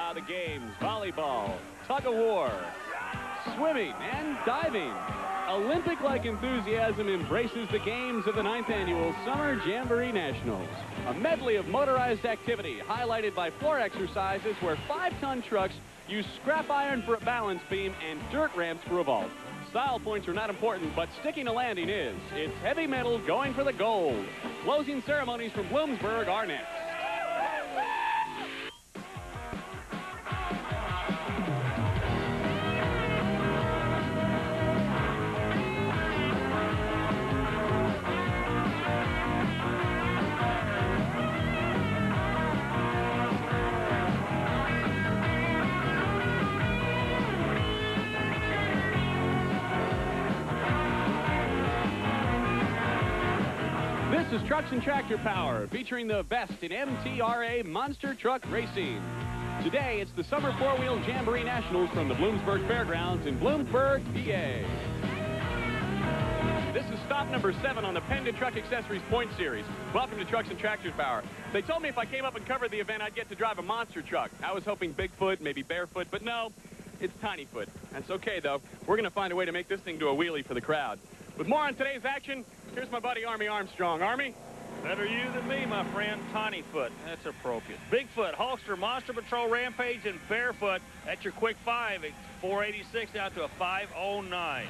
Now the games: volleyball, tug-of-war, swimming, and diving. Olympic-like enthusiasm embraces the games of the 9th Annual Summer Jamboree Nationals. A medley of motorized activity highlighted by floor exercises where 5-ton trucks use scrap iron for a balance beam and dirt ramps for a vault. Style points are not important, but sticking a landing is. It's heavy metal going for the gold. Closing ceremonies from Bloomsburg are next. This is Trucks and Tractor Power, featuring the best in MTRA monster truck racing. Today, it's the Summer Four-Wheel Jamboree Nationals from the Bloomsburg Fairgrounds in Bloomsburg, PA. This is stop number 7 on the Pendant Truck Accessories Point Series. Welcome to Trucks and Tractor Power. They told me if I came up and covered the event, I'd get to drive a monster truck. I was hoping Bigfoot, maybe Barefoot, but no, it's Tinyfoot. That's okay, though. We're going to find a way to make this thing do a wheelie for the crowd. With more on today's action, here's my buddy Army Armstrong. Army? Better you than me, my friend. Tinyfoot. That's appropriate. Bigfoot, Hulkster, Monster Patrol, Rampage, and Barefoot. That's your quick 5. It's 486 out to a 509.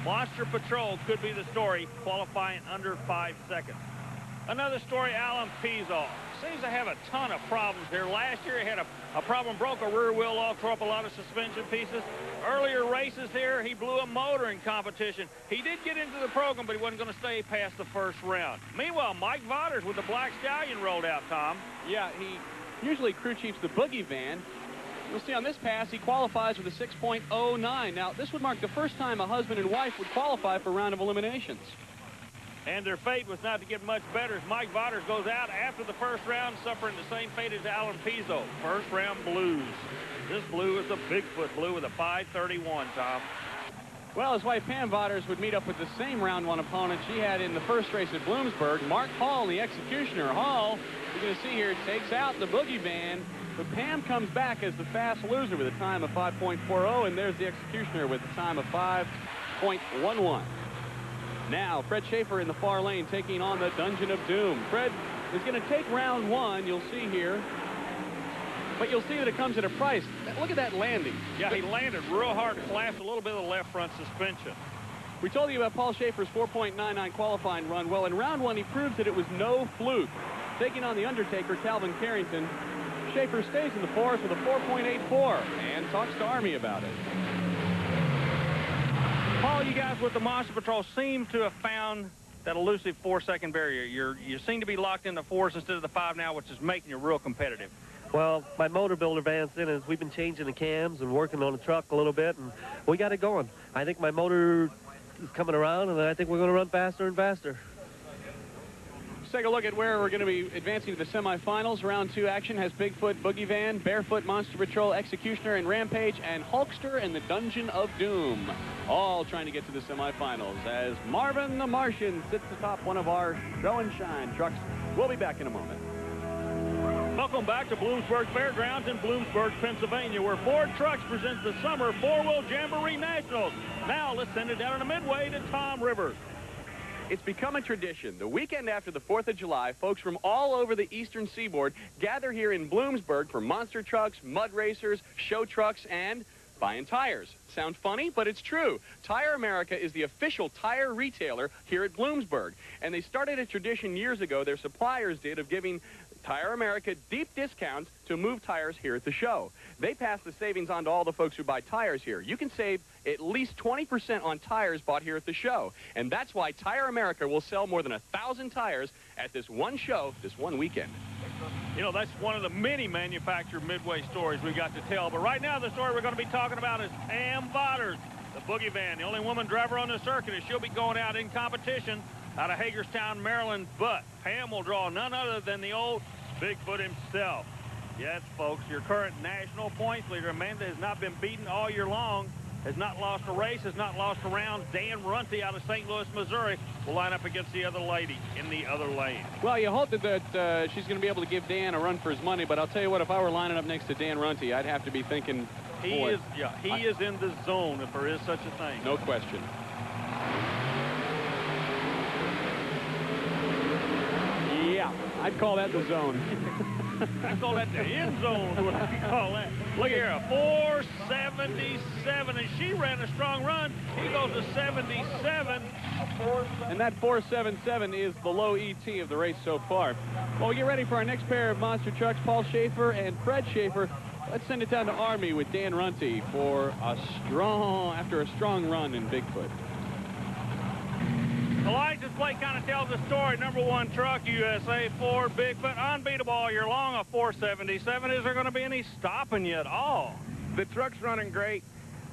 Monster Patrol could be the story, qualifying under 5 seconds. Another story, Alan Peasaw. Seems to have a ton of problems here. Last year he had a problem, broke a rear wheel off, tore up a lot of suspension pieces. Earlier races here, he blew a motor in competition. He did get into the program, but he wasn't going to stay past the first round. Meanwhile, Mike Vodders with the Black Stallion rolled out, Tom. Yeah, he usually crew chiefs the Boogie Van. You'll see on this pass, he qualifies with a 6.09. Now, this would mark the first time a husband and wife would qualify for a round of eliminations. And their fate was not to get much better as Mike Vodders goes out after the first round, suffering the same fate as Alan Pizzo. First round blues. This blue is a Bigfoot blue with a 531, Tom. Well, his wife Pam Vodders would meet up with the same round 1 opponent she had in the first race at Bloomsburg, Mark Hall, the Executioner. Hall, you're going to see here, takes out the Boogie Van, but Pam comes back as the fast loser with a time of 5.40, and there's the Executioner with a time of 5.11. Now, Fred Schaefer in the far lane taking on the Dungeon of Doom. Fred is going to take round 1, you'll see here. But you'll see that it comes at a price. Look at that landing. Yeah, he landed real hard, collapsed a little bit of the left front suspension. We told you about Paul Schaefer's 4.99 qualifying run. Well, in round 1, he proved that it was no fluke. Taking on the Undertaker, Calvin Carrington, Schaefer stays in the forest with a 4.84 and talks to Army about it. Paul, you guys with the Monster Patrol seem to have found that elusive 4-second barrier. You seem to be locked in the 4s instead of the 5 now, which is making you real competitive. Well, my motor builder Van Simmons, we've been changing the cams and working on the truck a little bit, and we got it going. I think my motor is coming around, and I think we're going to run faster and faster. Let's take a look at where we're going to be advancing to the semifinals. Round 2 action has Bigfoot, Boogie Van, Barefoot, Monster Patrol, Executioner, and Rampage, and Hulkster and the Dungeon of Doom. All trying to get to the semifinals as Marvin the Martian sits atop one of our show and shine trucks. We'll be back in a moment. Welcome back to Bloomsburg Fairgrounds in Bloomsburg, Pennsylvania, where Ford Trucks presents the Summer Four-Wheel Jamboree Nationals. Now let's send it down in the Midway to Tom Rivers. It's become a tradition. The weekend after the 4th of July, folks from all over the eastern seaboard gather here in Bloomsburg for monster trucks, mud racers, show trucks, and buying tires. Sound funny, but it's true. Tire America is the official tire retailer here at Bloomsburg. And they started a tradition years ago, their suppliers did, of giving Tire America deep discounts to move tires here at the show. They pass the savings on to all the folks who buy tires here. You can save at least 20% on tires bought here at the show. And that's why Tire America will sell more than 1,000 tires at this one show, this one weekend. You know, that's one of the many manufactured Midway stories we got to tell. But right now, the story we're going to be talking about is Pam Vodders, the Boogie Van, the only woman driver on the circuit, and she'll be going out in competition out of Hagerstown, Maryland. But Pam will draw none other than the old Bigfoot himself. Yes, folks, your current national points leader, Amanda, has not been beaten all year long. has not lost a race, has not lost a round. Dan Runty out of St. Louis, Missouri, will line up against the other lady in the other lane. Well, you hope that she's going to be able to give Dan a run for his money, but I'll tell you what, if I were lining up next to Dan Runty, I'd have to be thinking, he is in the zone, if there is such a thing. No question. Yeah, I'd call that the zone. I call that the end zone, what I call that. Look here, a 477, and she ran a strong run. He goes to 77. And that 477 is the low ET of the race so far. Well, we get ready for our next pair of monster trucks, Paul Schaefer and Fred Schaefer. Let's send it down to Army with Dan Runty for after a strong run in Bigfoot. The license plate kind of tells the story. #1 truck, USA, Ford, Bigfoot, unbeatable all year long, a 477. Is there going to be any stopping you at all? The truck's running great.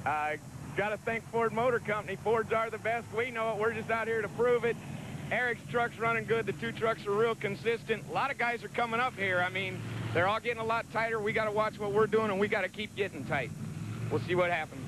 Got to thank Ford Motor Company. Fords are the best. We know it. We're just out here to prove it. Eric's truck's running good. The two trucks are real consistent. A lot of guys are coming up here. I mean, they're all getting a lot tighter. We got to watch what we're doing, and we got to keep getting tight. We'll see what happens.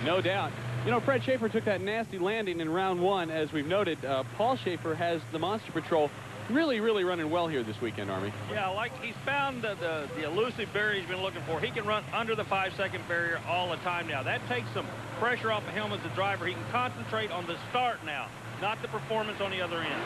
No doubt. You know, Fred Schaefer took that nasty landing in round 1. As we've noted, Paul Schaefer has the Monster Patrol really running well here this weekend, Army. Yeah, like he's found the elusive barrier he's been looking for. He can run under the 5-second barrier all the time now. That takes some pressure off the helmet of the driver. He can concentrate on the start now, not the performance on the other end.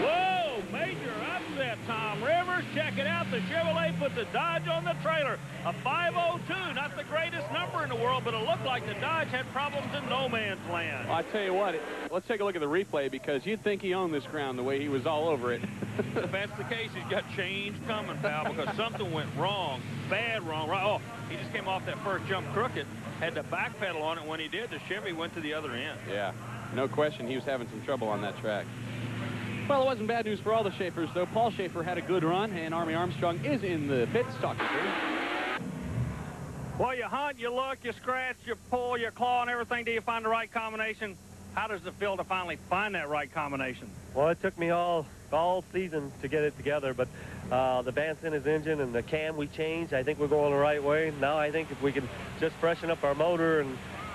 Whoa, major upset, Tom Rivers. Check it out. The Chevrolet put the Dodge on the trailer. A 502, not the greatest number in the world, but it looked like the Dodge had problems in no man's land. Well, I tell you what, let's take a look at the replay, because you'd think he owned this ground the way he was all over it. If that's the case, he's got change coming, pal, because something went wrong. Bad wrong. Oh, he just came off that first jump crooked. Had to backpedal on it. When he did, the Chevy went to the other end. Yeah, no question he was having some trouble on that track. Well, it wasn't bad news for all the Schaefers, though. Paul Schaefer had a good run, and Army Armstrong is in the pits talking to him. Well, you hunt, you look, you scratch, you pull, you claw, and everything till you find the right combination. How does it feel to finally find that right combination? Well, it took me all season to get it together, but the Vance in his engine and the cam we changed, I think we're going the right way. Now I think if we can just freshen up our motor,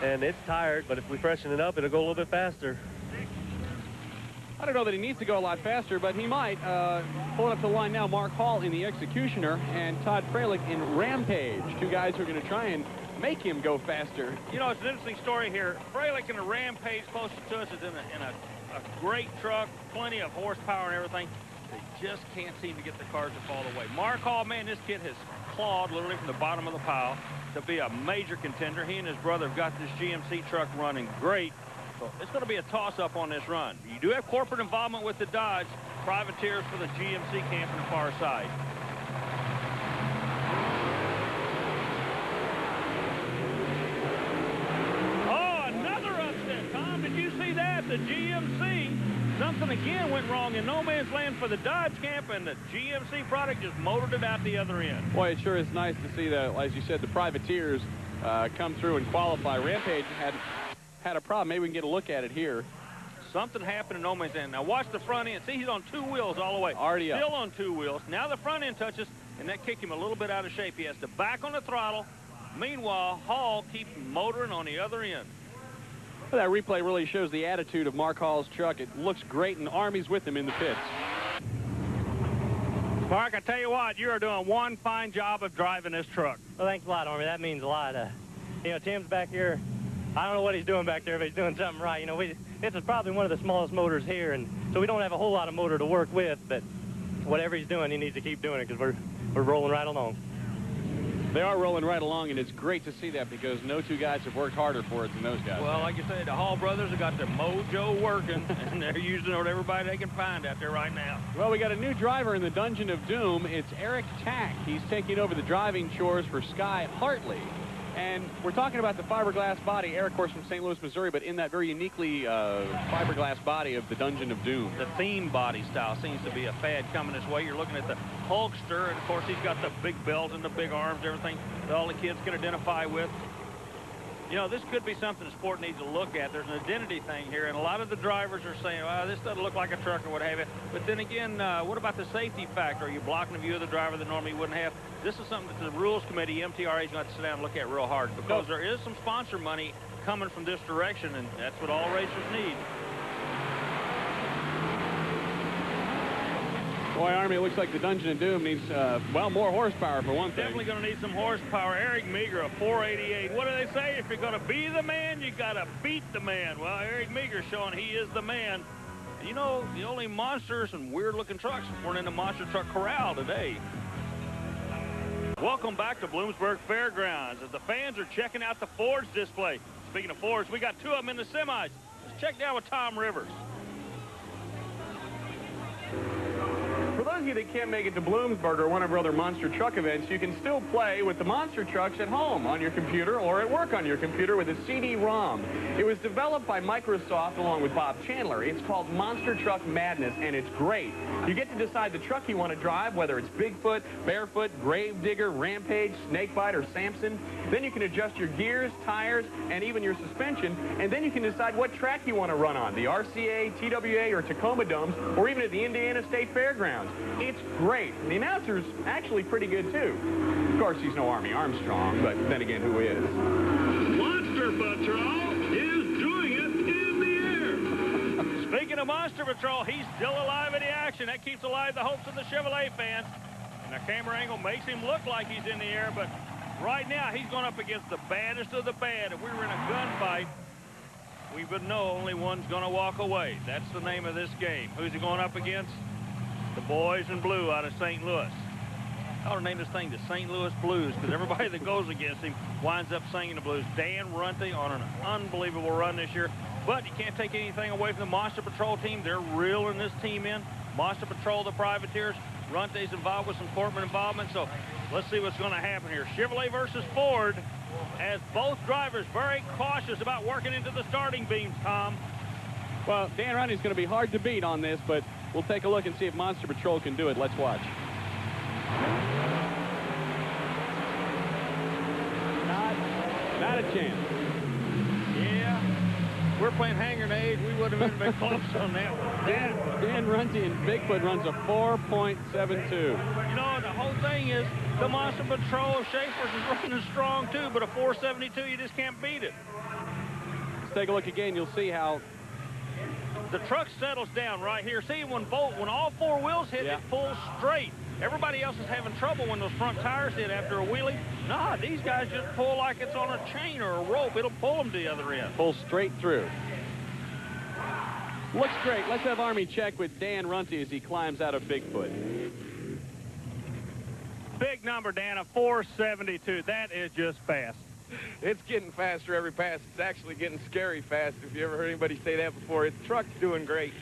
and it's tired, but if we freshen it up, it'll go a little bit faster. I don't know that he needs to go a lot faster, but he might. Pulling up to the line now, Mark Hall in the Executioner and Todd Freilich in Rampage. Two guys who are going to try and make him go faster. You know, it's an interesting story here. Freilich in the Rampage closest to us is in a great truck, plenty of horsepower and everything. They just can't seem to get the cars to fall away. Mark Hall, man, this kid has clawed literally from the bottom of the pile to be a major contender. He and his brother have got this GMC truck running great. So it's going to be a toss-up on this run. You do have corporate involvement with the Dodge. Privateers for the GMC camp on the far side. Oh, another upset, Tom. Did you see that? The GMC. Something again went wrong in no man's land for the Dodge camp, and the GMC product just motored it out the other end. Boy, it sure is nice to see that, as you said, the Privateers come through and qualify. Rampage had a problem. Maybe we can get a look at it here. Something happened in no man's land. Now watch the front end. See, he's on 2 wheels all the way. Already Still up. on 2 wheels. Now the front end touches, and that kicked him a little bit out of shape. He has to back on the throttle. Meanwhile, Hall keeps motoring on the other end. Well, that replay really shows the attitude of Mark Hall's truck. It looks great, and Army's with him in the pits. Mark, I tell you what, you are doing one fine job of driving this truck. Well, thanks a lot, Army. That means a lot. You know, Tim's back here. I don't know what he's doing back there, but he's doing something right. You know, this is probably one of the smallest motors here, and so we don't have a whole lot of motor to work with, but whatever he's doing, he needs to keep doing it because we're rolling right along. They are rolling right along, and it's great to see that because no two guys have worked harder for it than those guys. Well, like you said, the Hall brothers have got their mojo working, and they're using everybody they can find out there right now. Well, we got a new driver in the Dungeon of Doom. It's Eric Tack. He's taking over the driving chores for Sky Hartley. And we're talking about the fiberglass body. Eric, of course, from St. Louis, Missouri, but in that very uniquely fiberglass body of the Dungeon of Doom. The theme body style seems to be a fad coming this way. You're looking at the Hulkster, and, of course, he's got the big belt and the big arms, everything that all the kids can identify with. you know, this could be something the sport needs to look at. There's an identity thing here, and a lot of the drivers are saying, well, this doesn't look like a truck or what have you. But then again, what about the safety factor? Are you blocking the view of the driver that normally you wouldn't have? This is something that the rules committee, MTRA, is going to have to sit down and look at real hard, because there is some sponsor money coming from this direction, and that's what all racers need. Boy, Army, it looks like the Dungeon of Doom needs, well, more horsepower for one thing. Definitely going to need some horsepower. Eric Meager, a 488. What do they say? If you're going to be the man, you got to beat the man. Well, Eric Meager showing he is the man. You know, the only monsters and weird-looking trucks weren't in the Monster Truck Corral today. Welcome back to Bloomsburg Fairgrounds as the fans are checking out the Fords display. Speaking of Fords, we got two of them in the semis. Let's check down with Tom Rivers. For those of you that can't make it to Bloomsburg or one of our other monster truck events, you can still play with the monster trucks at home on your computer or at work on your computer with a CD-ROM. It was developed by Microsoft along with Bob Chandler. It's called Monster Truck Madness, and it's great. You get to decide the truck you want to drive, whether it's Bigfoot, Barefoot, Gravedigger, Rampage, Snakebite, or Samson. Then you can adjust your gears, tires, and even your suspension, and then you can decide what track you want to run on, the RCA, TWA, or Tacoma Domes, or even at the Indiana State Fairgrounds. It's great. The announcer's actually pretty good, too. Of course, he's no Army Armstrong, but then again, who is? Monster Patrol is doing it in the air. Speaking of Monster Patrol, he's still alive in the action. That keeps alive the hopes of the Chevrolet fans. And the camera angle makes him look like he's in the air, but right now he's going up against the baddest of the bad. If we were in a gunfight, we would know only one's going to walk away. That's the name of this game. Who's he going up against? The boys in blue out of St. Louis. I ought to name this thing the St. Louis Blues, because everybody that goes against him winds up singing the blues. Dan Runte on an unbelievable run this year. But you can't take anything away from the Monster Patrol team. They're reeling this team in. Monster Patrol, the privateers. Runte's involved with some Corpman involvement. So let's see what's going to happen here. Chevrolet versus Ford, as both drivers very cautious about working into the starting beams, Tom. Well, Dan Runte's going to be hard to beat on this, but we'll take a look and see if Monster Patrol can do it. Let's watch. Not a chance. Yeah, we're playing hand grenade. We would have been close on that one. Dan Runte and Bigfoot runs a 4.72. You know, the whole thing is the Monster Patrol Schaefer's is running strong too, but a 472, you just can't beat it. Let's take a look again. You'll see how the truck settles down right here. See, when all four wheels hit, it pulls straight. Everybody else is having trouble when those front tires hit after a wheelie. Nah, these guys just pull like it's on a chain or a rope. It'll pull them to the other end. Pull straight through. Looks great. Let's have Army check with Dan Runte as he climbs out of Bigfoot. Big number, Dan, a 472. That is just fast. It's getting faster every pass. It's actually getting scary fast. If you ever heard anybody say that before, the truck's doing great.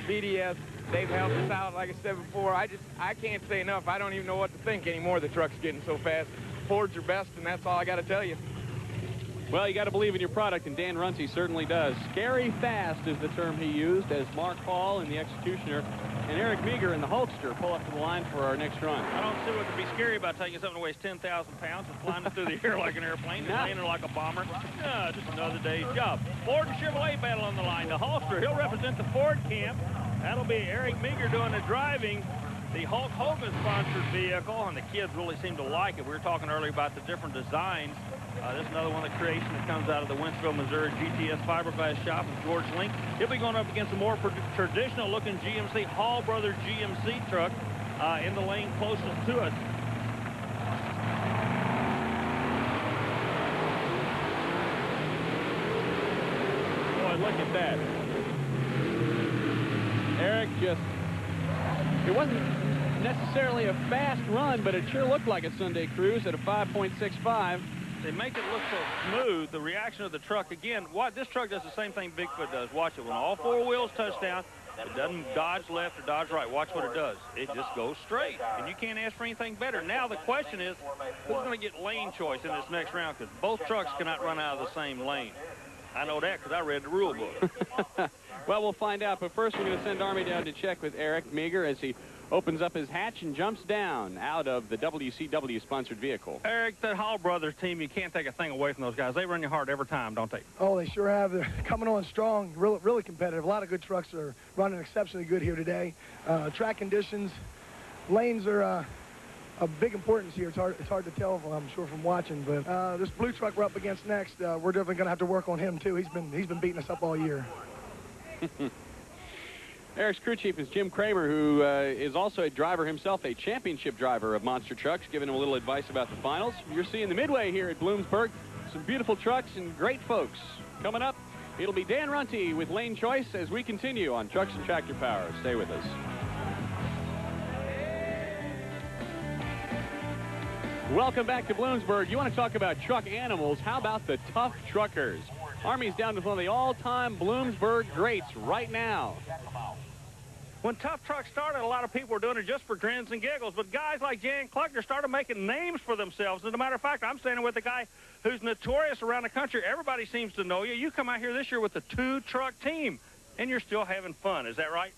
BDS, they've helped us out, like I said before. I can't say enough. I don't even know what to think anymore. The truck's getting so fast. Fords are best, and that's all I got to tell you. Well, you got to believe in your product, and Dan Runte certainly does. Scary fast is the term he used as Mark Hall and the Executioner and Eric Meager and the Hulkster pull up to the line for our next run. I don't see what could be scary about taking something that weighs 10,000 pounds and flying it through the air like an airplane and landing like a bomber. Just another day's job. Ford and Chevrolet battle on the line. The Hulkster, he'll represent the Ford camp. That'll be Eric Meager doing the driving. The Hulk Hogan-sponsored vehicle, and the kids really seem to like it. We were talking earlier about the different designs. This is another one of the creations that comes out of the Wentzville, Missouri GTS fiberglass shop with George Link. He'll be going up against a more traditional-looking GMC, Hall Brothers GMC truck in the lane closest to us. Boy, look at that. Eric it wasn't necessarily a fast run, but it sure looked like a Sunday cruise at a 5.65. They make it look so smooth. The reaction of the truck, again, this truck does the same thing Bigfoot does. Watch it. When all four wheels touch down, it doesn't dodge left or dodge right. Watch what it does. It just goes straight, and you can't ask for anything better. Now the question is, who's going to get lane choice in this next round? Because both trucks cannot run out of the same lane. I know that because I read the rule book. Well, we'll find out. But first, we're going to send Army down to check with Eric Meager as he opens up his hatch and jumps down out of the WCW-sponsored vehicle. Eric, that Hall Brothers team, you can't take a thing away from those guys. They run you hard every time, don't they? Oh, they sure have. They're coming on strong, really competitive. A lot of good trucks are running exceptionally good here today. Track conditions, lanes are of big importance here. It's hard to tell, I'm sure, from watching. But this blue truck we're up against next, we're definitely going to have to work on him too. He's been beating us up all year. Eric's crew chief is Jim Kramer, who is also a driver himself, a championship driver of monster trucks, giving him a little advice about the finals. You're seeing the Midway here at Bloomsburg. Some beautiful trucks and great folks. Coming up, it'll be Dan Runte with Lane Choice as we continue on Trucks and Tractor Power. Stay with us. Welcome back to Bloomsburg. You want to talk about truck animals? How about the tough truckers? Army's down to one of the all-time Bloomsburg greats right now. When tough trucks started, a lot of people were doing it just for grins and giggles, but guys like Jan Cluckner started making names for themselves. As a matter of fact, I'm standing with a guy who's notorious around the country. Everybody seems to know you. You come out here this year with a 2-truck team, and you're still having fun. Is that right?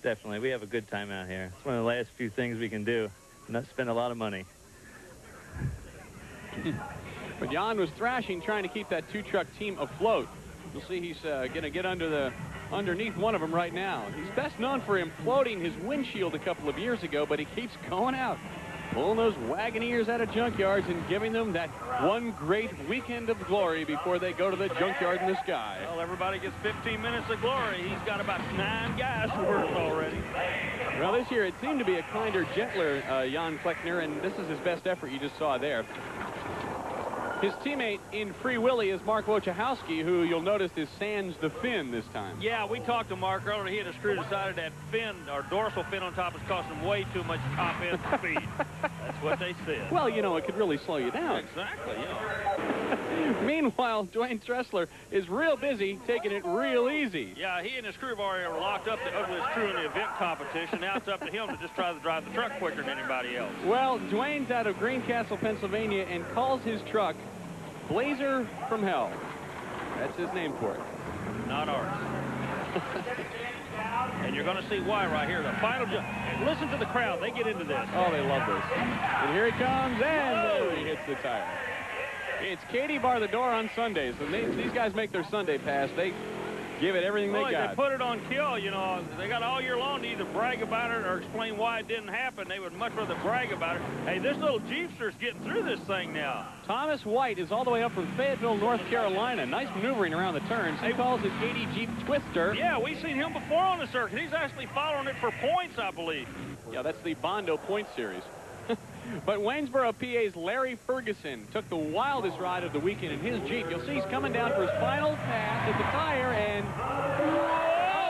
Definitely. We have a good time out here. It's one of the last few things we can do, not spend a lot of money. But Jan was thrashing, trying to keep that 2-truck team afloat. You'll see he's going to get underneath one of them right now. He's best known for imploding his windshield a couple of years ago, but he keeps going out, pulling those Wagoneers out of junkyards and giving them that one great weekend of glory before they go to the junkyard in the sky. Well, everybody gets 15 minutes of glory. He's got about 9 guys worth already. Well, this year it seemed to be a kinder, gentler Jan Kleckner, and this is his best effort you just saw there. His teammate in Free Willy is Mark Wojciechowski, who you'll notice is sans the fin this time. Yeah, we talked to Mark earlier. He had a screw decided that fin, or dorsal fin on top, is costing him way too much top end speed. That's what they said. Well, you know, it could really slow you down. Exactly, yeah. Meanwhile, Dwayne Tressler is real busy, taking it real easy. Yeah, he and his crew have already locked up his crew in the event competition. Now it's up to him to just try to drive the truck quicker than anybody else. Well, Dwayne's out of Greencastle, Pennsylvania, and calls his truck Blazer from Hell. That's his name for it. Not ours. And you're going to see why right here. The final jump. Listen to the crowd. They get into this. Oh, they love this. And here he comes, and he hits the tire. It's Katie bar the door on Sundays. And these guys make their Sunday pass. They give it everything they got. They put it on kill, you know. They got all year long to either brag about it or explain why it didn't happen. They would much rather brag about it. Hey, this little Jeepster's getting through this thing now. Thomas White is all the way up from Fayetteville, North Carolina. Nice maneuvering around the turns. He calls it 80 Jeep Twister. Yeah, we've seen him before on the circuit. He's actually following it for points, I believe. Yeah, that's the Bondo Point Series. But Waynesboro, PA's Larry Ferguson took the wildest ride of the weekend in his Jeep. You'll see he's coming down for his final pass at the tire, and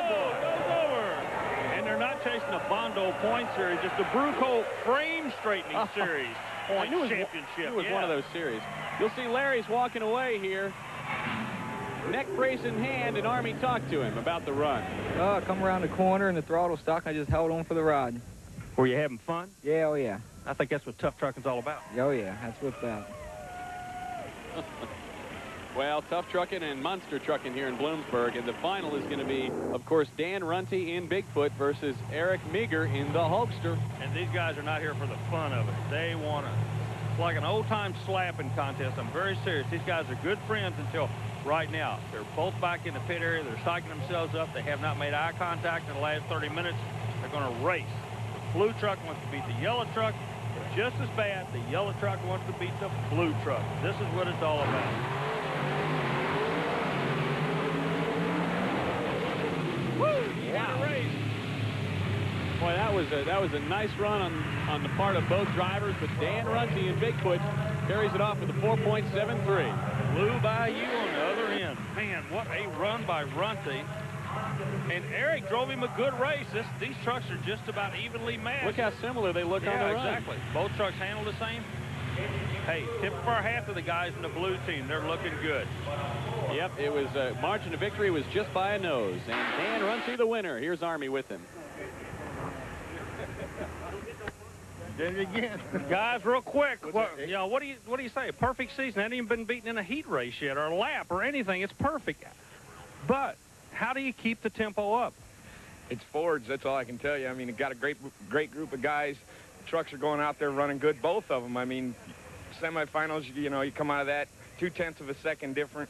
goes over. And they're not chasing a Bondo Point Series, just the Bruco Frame Straightening Series Point Championship. It was one of those series. You'll see Larry's walking away here, neck brace in hand, and Army talked to him about the run. I come around the corner and the throttle stuck. I just held on for the ride. Were you having fun? Yeah, oh yeah. I think that's what tough trucking's all about. Oh yeah, that's what's that. Well, tough trucking and monster trucking here in Bloomsburg, and the final is going to be, of course, Dan Runte in Bigfoot versus Eric Meager in the Hulkster. And these guys are not here for the fun of it. They want to, it's like an old-time slapping contest. I'm very serious. These guys are good friends until right now. They're both back in the pit area. They're psyching themselves up. They have not made eye contact in the last 30 minutes. They're going to race. The blue truck wants to beat the yellow truck. Just as bad, the yellow truck wants to beat the blue truck. This is what it's all about. Woo! Yeah. What a race. Boy, that was a nice run on the part of both drivers, but Dan Runte in Bigfoot carries it off with a 4.73. Blew by you on the other end. Man, what a run by Runte. And Eric drove him a good race. These trucks are just about evenly matched. Look how similar they look on the run. Exactly. Both trucks handle the same. Hey, tip for half of the guys in the blue team. They're looking good. Yep, it was margin of victory was just by a nose. And Dan Runte the winner. Here's Army with him. Did it again. Guys, real quick, what do you say? A perfect season. Hasn't even been beaten in a heat race yet or a lap or anything. It's perfect. But how do you keep the tempo up? It's Ford's, that's all I can tell you. I mean, it got a great group of guys. The trucks are going out there running good, both of them. I mean, semifinals, you know, you come out of that 0.2 of a second different.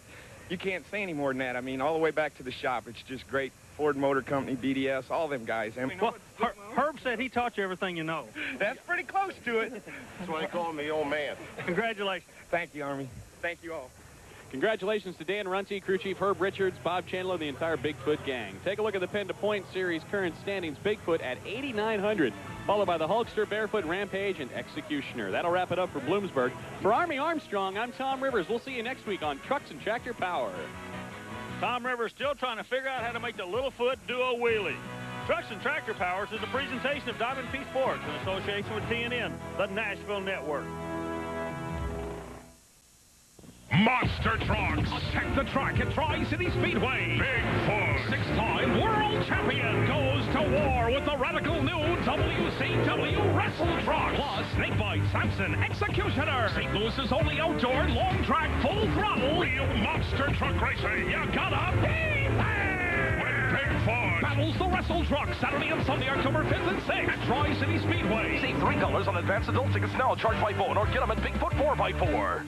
You can't say any more than that. I mean, all the way back to the shop, it's just great. Ford Motor Company, BDS, all them guys. And well, Herb said he taught you everything you know. That's pretty close to it. That's why they call me old man. Congratulations. Thank you, Army. Thank you all. Congratulations to Dan Runcie, crew chief Herb Richards, Bob Chandler, the entire Bigfoot gang. Take a look at the Pen-to-Point Series current standings. Bigfoot at 8,900, followed by the Hulkster, Barefoot, Rampage, and Executioner. That'll wrap it up for Bloomsburg. For Army Armstrong, I'm Tom Rivers. We'll see you next week on Trucks and Tractor Power. Tom Rivers still trying to figure out how to make the Littlefoot Duo Wheelie. Trucks and Tractor Powers is a presentation of Diamond P Sports in association with TNN, the Nashville Network. Monster trucks set the track at Tri-City Speedway. Bigfoot, 6-time world champion, goes to war with the radical new WCW wrestle truck. Plus, Snakebite, Samson, Executioner. St. Louis's only outdoor long track full throttle. Real monster truck racing. You gotta be there. When Bigfoot battles the wrestle truck Saturday and Sunday, October 5th and 6th at Tri-City Speedway. See $3 on advanced adult tickets now. Charge by phone or get them at Bigfoot 4x4.